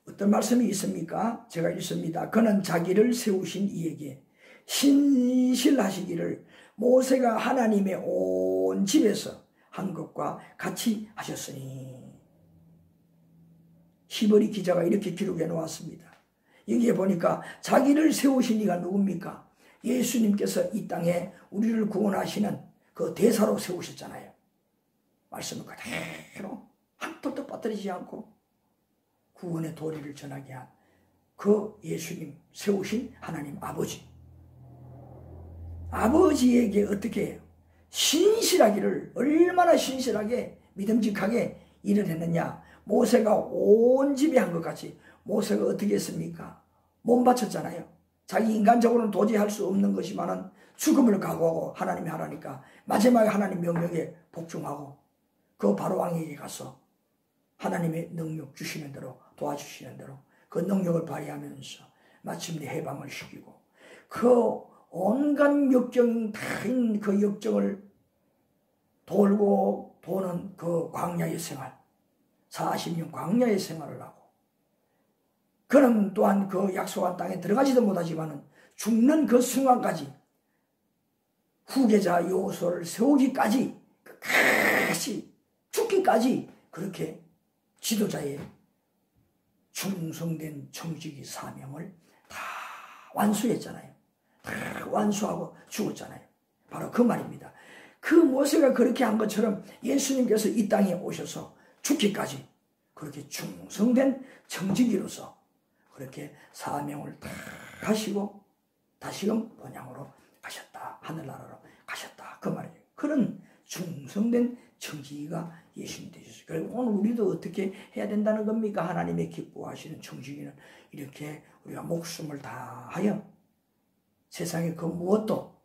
어떤 말씀이 있습니까? 제가 읽습니다. 그는 자기를 세우신 이에게 신실하시기를 모세가 하나님의 온 집에서 한 것과 같이 하셨으니. 히브리 기자가 이렇게 기록해 놓았습니다. 여기에 보니까 자기를 세우신 이가 누굽니까? 예수님께서 이 땅에 우리를 구원하시는 그 대사로 세우셨잖아요. 말씀을 그대로 한 톨도 빠뜨리지 않고 구원의 도리를 전하게 한 그 예수님 세우신 하나님 아버지. 아버지에게 어떻게 해요? 신실하기를, 얼마나 신실하게 믿음직하게 일을 했느냐. 모세가 온 집에 한 것 같이. 모세가 어떻게 했습니까? 몸 바쳤잖아요. 자기 인간적으로는 도저히 할 수 없는 것이지만은 죽음을 각오하고 하나님이 하라니까 마지막에 하나님 명령에 복종하고 그 바로왕에게 가서 하나님의 능력 주시는 대로 도와주시는 대로 그 능력을 발휘하면서 마침내 해방을 시키고 그 온갖 역경 다인 그 역정을 돌고 도는 그 광야의 생활 40년 광야의 생활을 하고 그는 또한 그 약속한 땅에 들어가지도 못하지만은 죽는 그 순간까지 후계자 여호수아를 세우기까지 끝까지 죽기까지 그렇게 지도자의 충성된 정직의 사명을 다 완수했잖아요. 다 완수하고 죽었잖아요. 바로 그 말입니다. 그 모세가 그렇게 한 것처럼 예수님께서 이 땅에 오셔서 죽기까지 그렇게 충성된 정직이로서 그렇게 사명을 다 하시고 다시금 본향으로 가셨다. 하늘나라로 가셨다. 그 말이에요. 그런 충성된 정직이가 예수님 되셨어요. 그리고 오늘 우리도 어떻게 해야 된다는 겁니까? 하나님의 기뻐하시는 정직이는 이렇게 우리가 목숨을 다하여 세상의 그 무엇도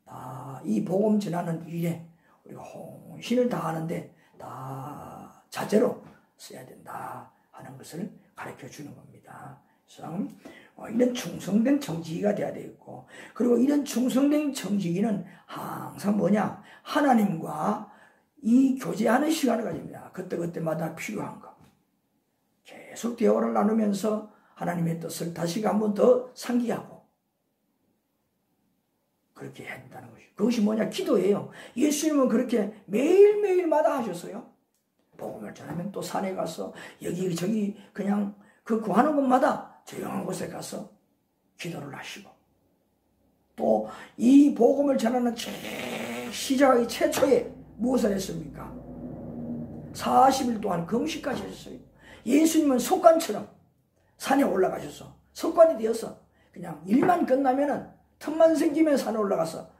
다 이 복음 전하는 일에 우리가 혼신을 다하는데 다 자제로 써야 된다 하는 것을 가르쳐 주는 겁니다. 그래서 이런 충성된 정직이가 되어야 되겠고 그리고 이런 충성된 정직이는 항상 뭐냐? 하나님과 이 교제하는 시간을 가집니다. 그때마다 필요한 것. 계속 대화를 나누면서 하나님의 뜻을 다시 한 번 더 상기하고 그렇게 해야 된다는 것이죠. 그것이 뭐냐? 기도예요. 예수님은 그렇게 매일매일마다 하셨어요. 복음을 전하면 또 산에 가서 여기저기 그냥 그 구하는 곳마다 조용한 곳에 가서 기도를 하시고 또 이 복음을 전하는 시작의 최초에 무엇을 했습니까? 40일 동안 금식까지 하셨어요. 예수님은 속관처럼 산에 올라가셔서 속관이 되어서 그냥 일만 끝나면은 틈만 생기면 산에 올라가서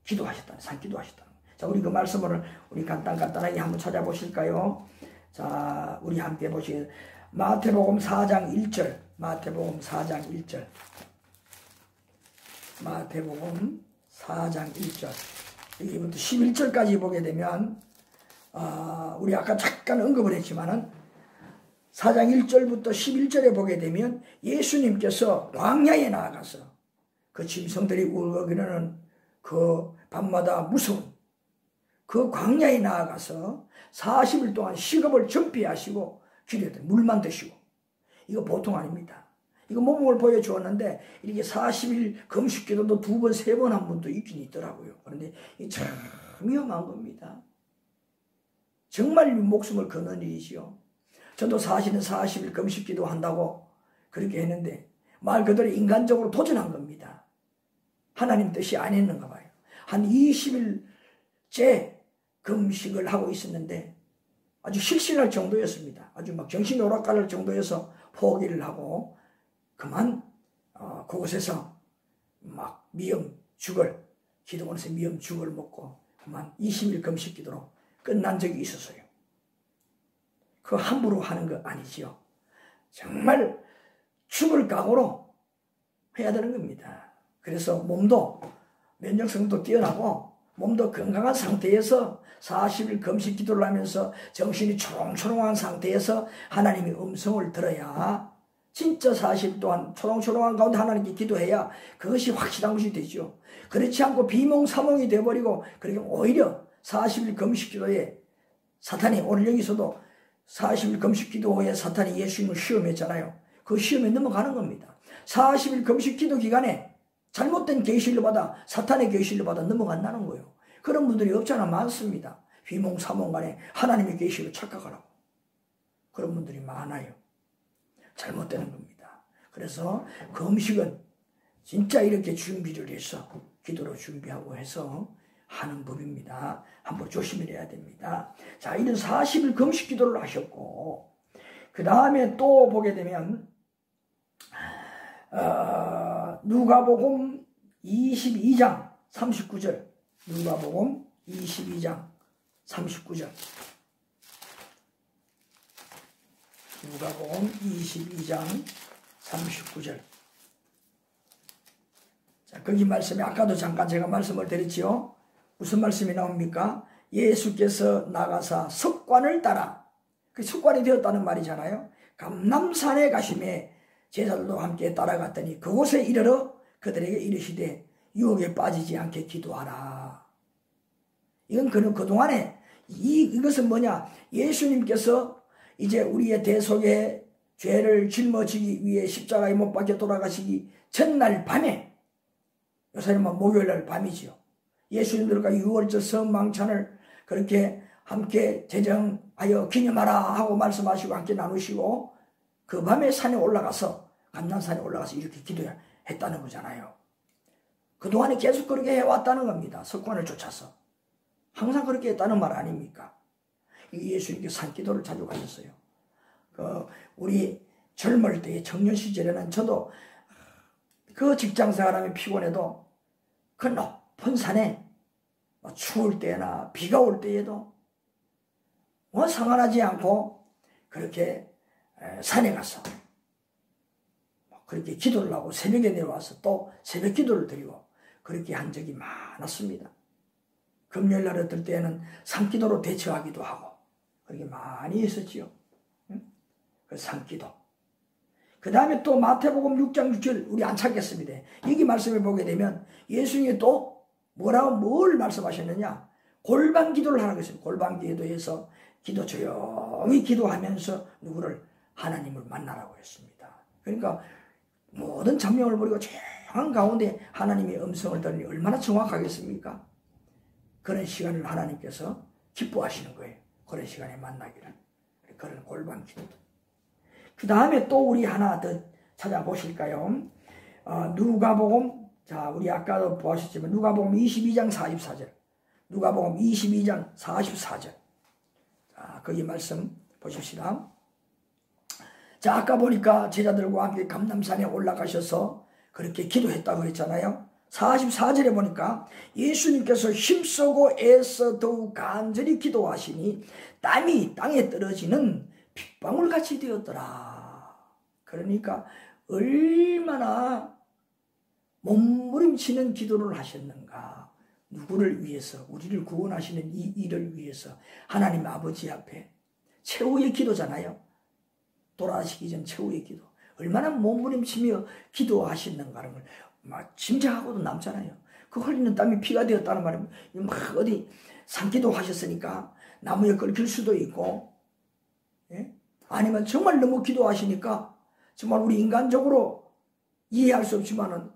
기도하셨다는 산기도하셨다는. 자, 우리 그 말씀을 우리 간단하게 한번 찾아보실까요? 자, 우리 함께 보시겠습니다. 마태복음 4장 1절. 마태복음 4장 1절. 마태복음 4장 1절. 여기부터 11절까지 보게 되면 우리 아까 잠깐 언급을 했지만은 4장 1절부터 11절에 보게 되면 예수님께서 광야에 나아가서 그 짐승들이 울거리는 그 밤마다 무서운 그 광야에 나아가서 40일 동안 식업을 준비하시고 기도했더니 물만 드시고 이거 보통 아닙니다. 이거 몸을 보여주었는데 이렇게 40일 금식기도도 2번, 3번 한 분도 있긴 있더라고요. 그런데 이게 참 위험한 겁니다. 정말 목숨을 거는 일이지요. 저도 사실은 40일 금식기도 한다고 그렇게 했는데 말 그대로 인간적으로 도전한 겁니다. 하나님 뜻이 아니었는가 봐요. 한 20일째 금식을 하고 있었는데 아주 실신할 정도였습니다. 아주 막 정신이 오락가를 정도여서 포기를 하고 그만 그곳에서 막 미염죽을 기도원에서 미염죽을 먹고 그만 20일 금식 기도로 끝난 적이 있었어요. 그거 함부로 하는 거 아니지요. 정말 죽을 각오로 해야 되는 겁니다. 그래서 몸도 면역성도 뛰어나고 몸도 건강한 상태에서 40일 금식 기도를 하면서 정신이 초롱초롱한 상태에서 하나님의 음성을 들어야 진짜 40일 동안 초롱초롱한 가운데 하나님께 기도해야 그것이 확실한 것이 되죠. 그렇지 않고 비몽사몽이 되어버리고 그렇게 오히려 40일 금식 기도에 사탄이 오늘 여기서도 40일 금식 기도 후에 사탄이 예수님을 시험했잖아요. 그 시험에 넘어가는 겁니다. 40일 금식 기도 기간에 잘못된 계시를 받아 사탄의 계시를 받아 넘어간다는 거예요. 그런 분들이 없잖아 많습니다. 비몽사몽 간에 하나님의 계시를 착각하라고. 그런 분들이 많아요. 잘못되는 겁니다. 그래서 금식은 진짜 이렇게 준비를 해서 기도로 준비하고 해서 하는 법입니다. 한번 조심을 해야 됩니다. 자, 이런 40일 금식 기도를 하셨고 그 다음에 또 보게 되면 누가복음 22장 39절 누가복음 22장 39절 누가복음 22장 39절 자, 거기 말씀에 아까도 잠깐 제가 말씀을 드렸지요. 무슨 말씀이 나옵니까? 예수께서 나가사 석관을 따라, 그 석관이 되었다는 말이잖아요. 감람산에 가심에 제자들도 함께 따라갔더니 그곳에 이르러 그들에게 이르시되 유혹에 빠지지 않게 기도하라. 이건 그동안에 이것은 뭐냐? 예수님께서 이제 우리의 대속의 죄를 짊어지기 위해 십자가에 못 박혀 돌아가시기 전날 밤에, 요새는 목요일날 밤이지요. 예수님들과 유월절 성망찬을 그렇게 함께 제정하여 기념하라 하고 말씀하시고 함께 나누시고 그 밤에 산에 올라가서 감람산에 올라가서 이렇게 기도했다는 거잖아요. 그동안에 계속 그렇게 해왔다는 겁니다. 석관을 쫓아서. 항상 그렇게 했다는 말 아닙니까? 예수님께서 산기도를 자주 가셨어요. 우리 젊을 때 청년 시절에는 저도 그 직장생활하면 피곤해도 그 높은 산에 추울 때나 비가 올 때에도 상관하지 않고 그렇게 산에 가서 그렇게 기도를 하고 새벽에 내려와서 또 새벽 기도를 드리고 그렇게 한 적이 많았습니다. 금요일 날 어떨 때에는 산기도로 대처하기도 하고 그렇게 많이 했었지요. 그 산기도. 그 다음에 또 마태복음 6장 6절 우리 안 찾겠습니다. 여기 말씀을 보게 되면 예수님이 또 뭘 말씀하셨느냐? 골방 기도를 하라고 했어요. 골방 기도에서 조용히 기도하면서 누구를? 하나님을 만나라고 했습니다. 그러니까 모든 잠명을 버리고 조용한 가운데 하나님의 음성을 들으니 얼마나 정확하겠습니까? 그런 시간을 하나님께서 기뻐하시는 거예요. 그런 시간에 만나기를. 그런 골방 기도. 그 다음에 또 우리 하나 더 찾아보실까요? 누가복음, 자, 우리 아까도 보셨지만 누가복음 22장 44절. 누가복음 22장 44절. 자, 거기 말씀 보십시다. 자, 아까 보니까 제자들과 함께 감람산에 올라가셔서 그렇게 기도했다고 했잖아요. 44절에 보니까 예수님께서 힘쓰고 애써 더욱 간절히 기도하시니 땀이 땅에 떨어지는 빗방울같이 되었더라. 그러니까 얼마나 몸부림치는 기도를 하셨는가. 누구를 위해서? 우리를 구원하시는 이 일을 위해서 하나님 아버지 앞에 최후의 기도잖아요. 돌아가시기 전 최후의 기도. 얼마나 몸부림치며 기도하셨는가를 막 짐작하고도 남잖아요. 그 흘리는 땀이 피가 되었다는 말은 막 어디 산기도 하셨으니까 나무에 긁힐 수도 있고, 예? 아니면 정말 너무 기도하시니까 정말 우리 인간적으로 이해할 수 없지만은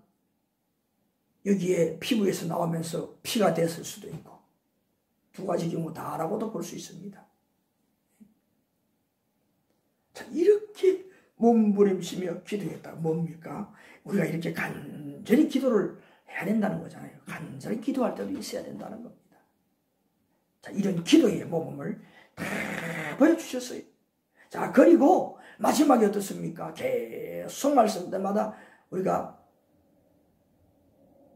여기에 피부에서 나오면서 피가 됐을 수도 있고 두 가지 경우 다라고도 볼 수 있습니다. 자, 이렇게 몸부림치며 기도했다. 뭡니까? 우리가 이렇게 간절히 기도를 해야 된다는 거잖아요. 간절히 기도할 때도 있어야 된다는 겁니다. 자, 이런 기도의 모범을 다 보여주셨어요. 자, 그리고 마지막에 어떻습니까? 계속 말씀 때마다 우리가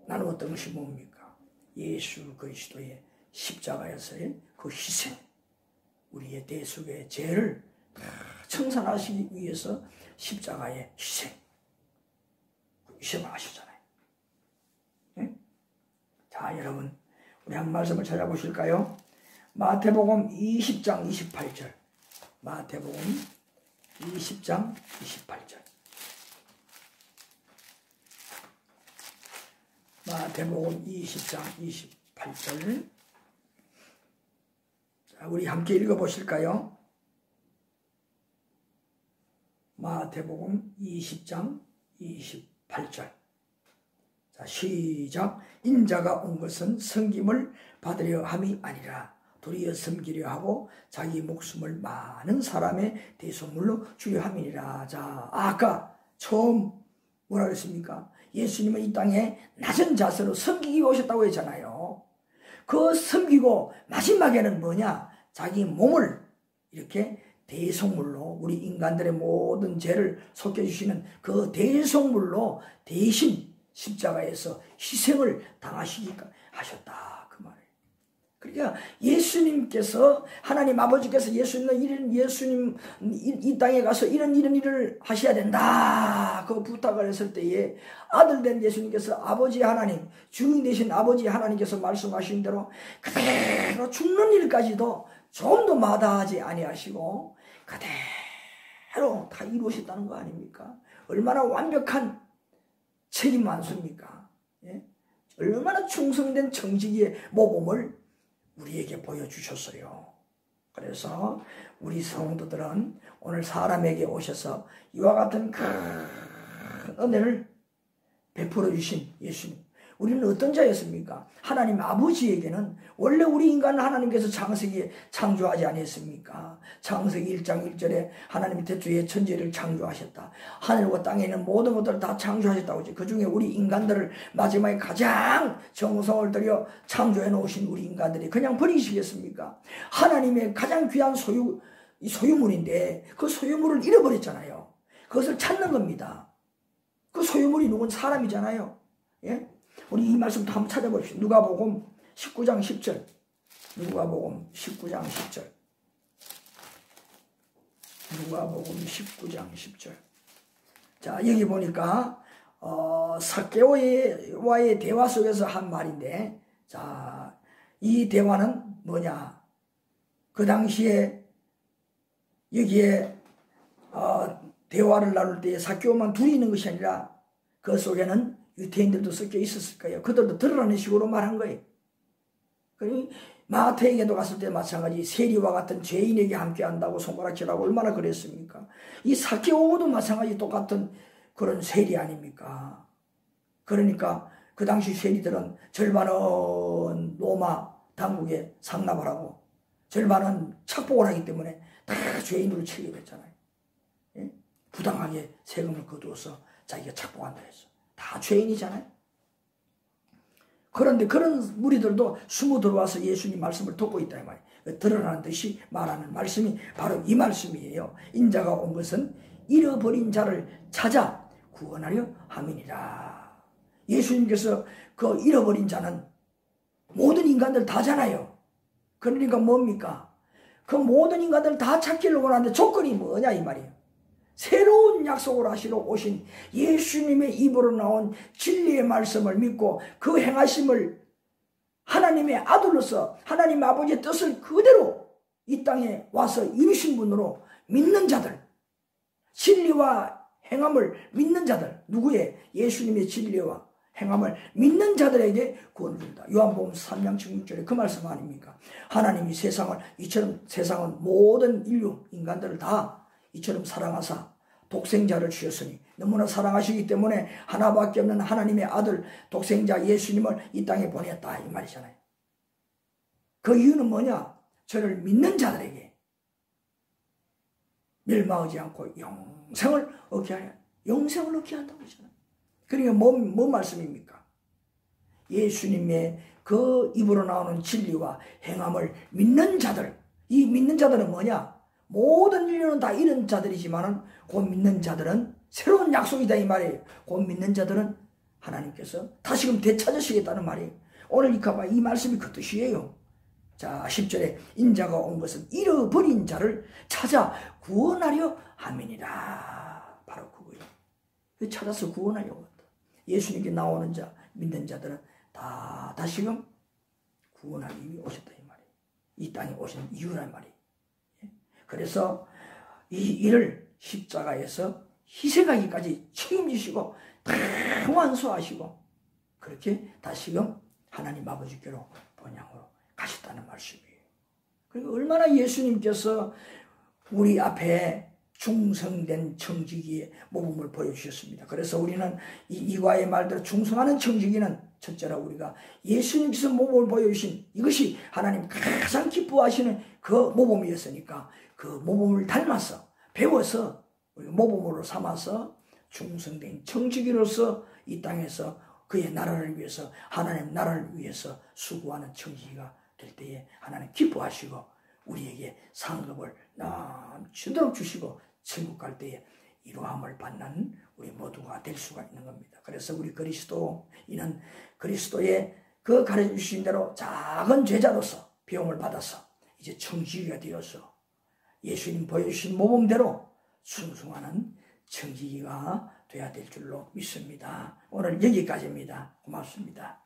나누었던 것이 뭡니까? 예수 그리스도의 십자가에서의 그 희생, 우리의 대속의 죄를 다 청산하시기 위해서 십자가의 희생을 하시잖아요. 네? 자, 여러분, 우리 한 말씀을 찾아보실까요? 마태복음 20장 28절. 마태복음 20장 28절. 마태복음 20장 28절. 자, 우리 함께 읽어보실까요? 마태복음 20장 28절. 자, 시작. 인자가 온 것은 섬김을 받으려 함이 아니라 도리어 섬기려 하고 자기 목숨을 많은 사람의 대속물로 주려 함이니라. 자, 아까 처음 뭐라 그랬습니까? 예수님은 이 땅에 낮은 자세로 섬기기 오셨다고 했잖아요. 그 섬기고 마지막에는 뭐냐? 자기 몸을 이렇게 대속물로 우리 인간들의 모든 죄를 속해주시는 그 대속물로 대신 십자가에서 희생을 당하시기까 하셨다. 그 말이에요. 그렇게 그러니까 예수님께서 하나님 아버지께서 예수님 이 땅에 가서 이런 일을 하셔야 된다 그 부탁을 했을 때에 아들 된 예수님께서 아버지 하나님 주인 되신 아버지 하나님께서 말씀하신 대로 그대로 죽는 일까지도 좀도 마다하지 아니하시고 그대로 다 이루셨다는 거 아닙니까? 얼마나 완벽한 책임 만수입니까? 예? 얼마나 충성된 정직의 모범을 우리에게 보여주셨어요. 그래서 우리 성도들은 오늘 사람에게 오셔서 이와 같은 큰 은혜를 베풀어 주신 예수님. 우리는 어떤 자였습니까? 하나님 아버지에게는 원래 우리 인간은 하나님께서 창세기에 창조하지 아니했습니까? 창세기 1장 1절에 하나님이 태초에 천지를 창조하셨다. 하늘과 땅에 있는 모든 것들을 다 창조하셨다고 하죠. 그 중에 우리 인간들을 마지막에 가장 정성을 들여 창조해 놓으신 우리 인간들이 그냥 버리시겠습니까? 하나님의 가장 귀한 소유물인데 그 소유물을 잃어버렸잖아요. 그것을 찾는 겁니다. 그 소유물이 누군 사람이잖아요. 예? 우리 이 말씀도 한번 찾아봅시다. 누가복음 19장 10절. 누가복음 19장 10절. 누가복음 19장 10절. 자, 여기 보니까 삭개오와의 대화 속에서 한 말인데, 자, 이 대화는 뭐냐? 그 당시에 여기에 대화를 나눌 때 삭개오만 둘이 있는 것이 아니라 그 속에는 유태인들도 섞여 있었을 거예요. 그들도 드러나는 식으로 말한 거예요. 마태에게도 갔을 때 마찬가지 세리와 같은 죄인에게 함께 한다고 손가락질하고 얼마나 그랬습니까? 이 삭개오도 마찬가지 똑같은 그런 세리 아닙니까? 그러니까 그 당시 세리들은 절반은 로마 당국에 상납을 하고 절반은 착복을 하기 때문에 다 죄인으로 취급했잖아요. 예? 부당하게 세금을 거두어서 자기가 착복한다 했어. 다 죄인이잖아요. 그런데 그런 무리들도 숨어 들어와서 예수님 말씀을 듣고 있다 이 말이에요. 드러나는 듯이 말하는 말씀이 바로 이 말씀이에요. 인자가 온 것은 잃어버린 자를 찾아 구원하려 함이니라. 예수님께서 그 잃어버린 자는 모든 인간들 다잖아요. 그러니까 뭡니까? 그 모든 인간들 다 찾기를 원하는데 조건이 뭐냐 이 말이에요. 새로운 약속을 하시러 오신 예수님의 입으로 나온 진리의 말씀을 믿고 그 행하심을 하나님의 아들로서 하나님 아버지의 뜻을 그대로 이 땅에 와서 이루신 분으로 믿는 자들, 진리와 행함을 믿는 자들, 누구의? 예수님의 진리와 행함을 믿는 자들에게 구원을 준다. 요한복음 3장 16절에 그 말씀 아닙니까? 하나님이 이처럼 세상은 모든 인류, 인간들을 다 이처럼 사랑하사 독생자를 주셨으니 너무나 사랑하시기 때문에 하나밖에 없는 하나님의 아들 독생자 예수님을 이 땅에 보냈다 이 말이잖아요. 그 이유는 뭐냐? 저를 믿는 자들에게 멸망하지 않고 영생을 얻게 하려 영생을 얻게 한다고 하잖아요. 그러니까 뭔 말씀입니까? 예수님의 그 입으로 나오는 진리와 행함을 믿는 자들, 이 믿는 자들은 뭐냐? 모든 인류는 다 이런 자들이지만은 곧 믿는 자들은 새로운 약속이다 이 말이에요. 곧 믿는 자들은 하나님께서 다시금 되찾으시겠다는 말이에요. 오늘 이 말씀이 그 뜻이에요. 자, 10절에 인자가 온 것은 잃어버린 자를 찾아 구원하려 함이니라. 바로 그거예요. 찾아서 구원하려고 한다. 예수님께 나오는 자, 믿는 자들은 다 다시금 구원하기 위해 오셨다 이 말이에요. 이 땅에 오신 이유란 말이에요. 그래서 이 일을 십자가에서 희생하기까지 책임지시고 다 완수하시고 그렇게 다시금 하나님 아버지께로 본향으로 가셨다는 말씀이에요. 그리고 얼마나 예수님께서 우리 앞에 충성된 청지기의 모범을 보여주셨습니다. 그래서 우리는 이과의 말대로 충성하는 청지기는 첫째로 우리가 예수님께서 모범을 보여주신 이것이 하나님 가장 기뻐하시는 그 모범이었으니까 그 모범을 닮아서 배워서 우리가 모범으로 삼아서 충성된 청지기로서 이 땅에서 그의 나라를 위해서 하나님 나라를 위해서 수고하는 청지기가 될 때에 하나님 기뻐하시고 우리에게 상급을 넘치도록 주시고 천국 갈 때에 이루함을 받는 우리 모두가 될 수가 있는 겁니다. 그래서 우리 그리스도인은 그리스도의 그 가르쳐주신 대로 작은 제자로서 배움을 받아서 이제 청지기가 되어서 예수님 보여주신 모범대로 순승하는 청지기가 돼야 될 줄로 믿습니다. 오늘 여기까지입니다. 고맙습니다.